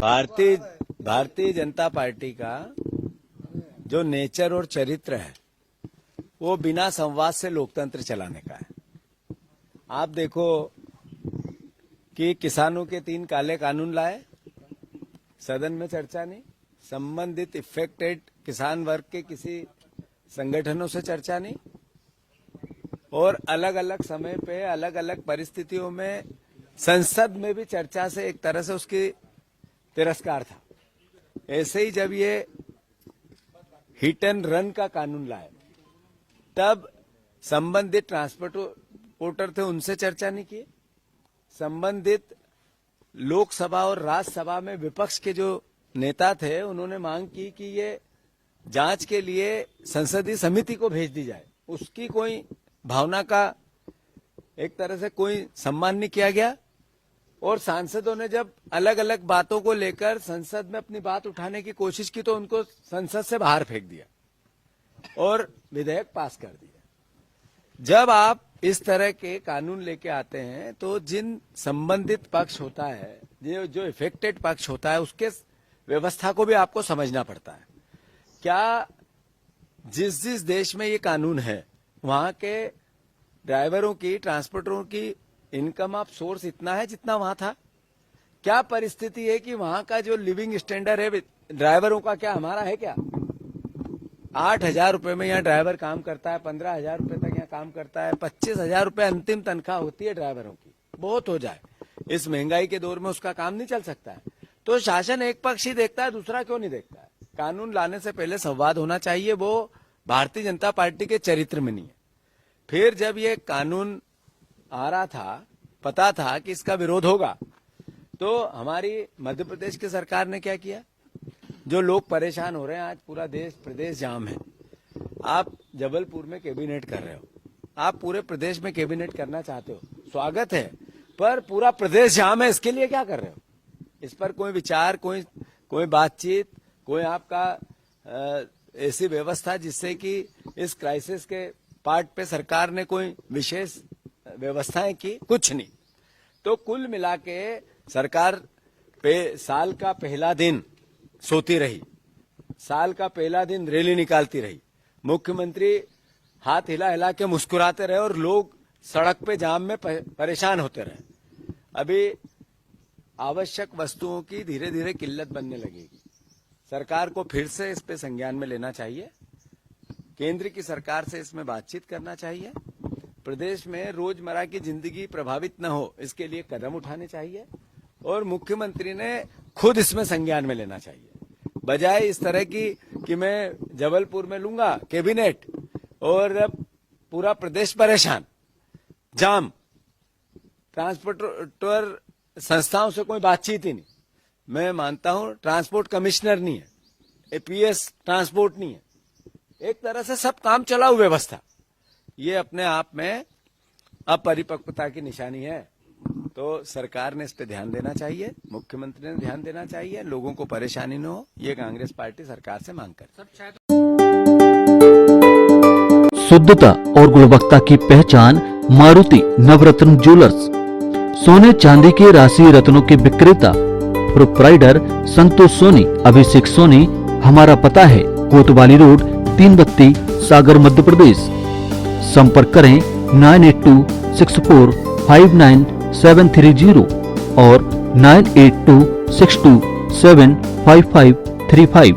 भारतीय भारतीय जनता पार्टी का जो नेचर और चरित्र है वो बिना संवाद से लोकतंत्र चलाने का है। आप देखो कि किसानों के 3 काले कानून लाए, सदन में चर्चा नहीं, संबंधित इफेक्टेड किसान वर्ग के किसी संगठनों से चर्चा नहीं, और अलग अलग समय पे अलग अलग परिस्थितियों में संसद में भी चर्चा से एक तरह से उसकी तिरस्कार था। ऐसे ही जब ये हिट एंड रन का कानून लाए तब संबंधित ट्रांसपोर्टर थे उनसे चर्चा नहीं की। संबंधित लोकसभा और राज्यसभा में विपक्ष के जो नेता थे उन्होंने मांग की कि ये जांच के लिए संसदीय समिति को भेज दी जाए। उसकी कोई भावना का एक तरह से कोई सम्मान नहीं किया गया, और सांसदों ने जब अलग अलग बातों को लेकर संसद में अपनी बात उठाने की कोशिश की तो उनको संसद से बाहर फेंक दिया और विधेयक पास कर दिया। जब आप इस तरह के कानून लेके आते हैं तो जिन संबंधित पक्ष होता है, जो इफेक्टेड पक्ष होता है, उसके व्यवस्था को भी आपको समझना पड़ता है। क्या जिस जिस देश में ये कानून है वहां के ड्राइवरों की, ट्रांसपोर्टरों की इनकम ऑफ सोर्स इतना है जितना वहां था? क्या परिस्थिति है कि वहां का जो लिविंग स्टैंडर्ड है ड्राइवरों का क्या हमारा है क्या? 8,000 रुपए में यहाँ ड्राइवर काम करता है, 15,000 रुपए तक यहाँ काम करता है, 25,000 रुपए अंतिम तनख्वाह होती है ड्राइवरों की। बहुत हो जाए, इस महंगाई के दौर में उसका काम नहीं चल सकता है। तो शासन एक पक्ष ही देखता है, दूसरा क्यों नहीं देखता है? कानून लाने से पहले संवाद होना चाहिए, वो भारतीय जनता पार्टी के चरित्र में नहीं है। फिर जब ये कानून आ रहा था, पता था कि इसका विरोध होगा, तो हमारी मध्य प्रदेश की सरकार ने क्या किया? जो लोग परेशान हो रहे हैं, आज पूरा देश प्रदेश जाम है। आप जबलपुर में कैबिनेट कर रहे हो, आप पूरे प्रदेश में कैबिनेट करना चाहते हो, स्वागत है, पर पूरा प्रदेश जाम है, इसके लिए क्या कर रहे हो? इस पर कोई विचार, कोई बातचीत, कोई आपका ऐसी व्यवस्था जिससे कि इस क्राइसिस के पार्ट पे सरकार ने कोई विशेष व्यवस्थाएं की? कुछ नहीं। तो कुल मिला के सरकार पे साल का पहला दिन सोती रही, साल का पहला दिन रैली निकालती रही, मुख्यमंत्री हाथ हिला हिला के मुस्कुराते रहे और लोग सड़क पे जाम में परेशान होते रहे। अभी आवश्यक वस्तुओं की धीरे धीरे किल्लत बनने लगेगी। सरकार को फिर से इस पे संज्ञान में लेना चाहिए, केंद्र की सरकार से इसमें बातचीत करना चाहिए, प्रदेश में रोजमर्रा की जिंदगी प्रभावित न हो इसके लिए कदम उठाने चाहिए, और मुख्यमंत्री ने खुद इसमें संज्ञान में लेना चाहिए। बजाय इस तरह की कि मैं जबलपुर में लूंगा कैबिनेट और पूरा प्रदेश परेशान, जाम, ट्रांसपोर्टर संस्थाओं से कोई बातचीत ही नहीं। मैं मानता हूं ट्रांसपोर्ट कमिश्नर नहीं है, एपीएस ट्रांसपोर्ट नहीं है, एक तरह से सब काम चलाऊ व्यवस्था, ये अपने आप में अपरिपक्वता की निशानी है। तो सरकार ने इस पे ध्यान देना चाहिए, मुख्यमंत्री ने ध्यान देना चाहिए, लोगों को परेशानी न हो, ये कांग्रेस पार्टी सरकार से मांग कर। शुद्धता और गुणवत्ता की पहचान मारुति नवरत्न ज्वेलर्स। सोने चांदी के राशि रत्नों के विक्रेता प्रोप्राइटर संतोष सोनी, अभिषेक सोनी। हमारा पता है कोतवाली रोड, 3 बत्ती, सागर, मध्य प्रदेश। संपर्क करें 9826459730 और 9826275535।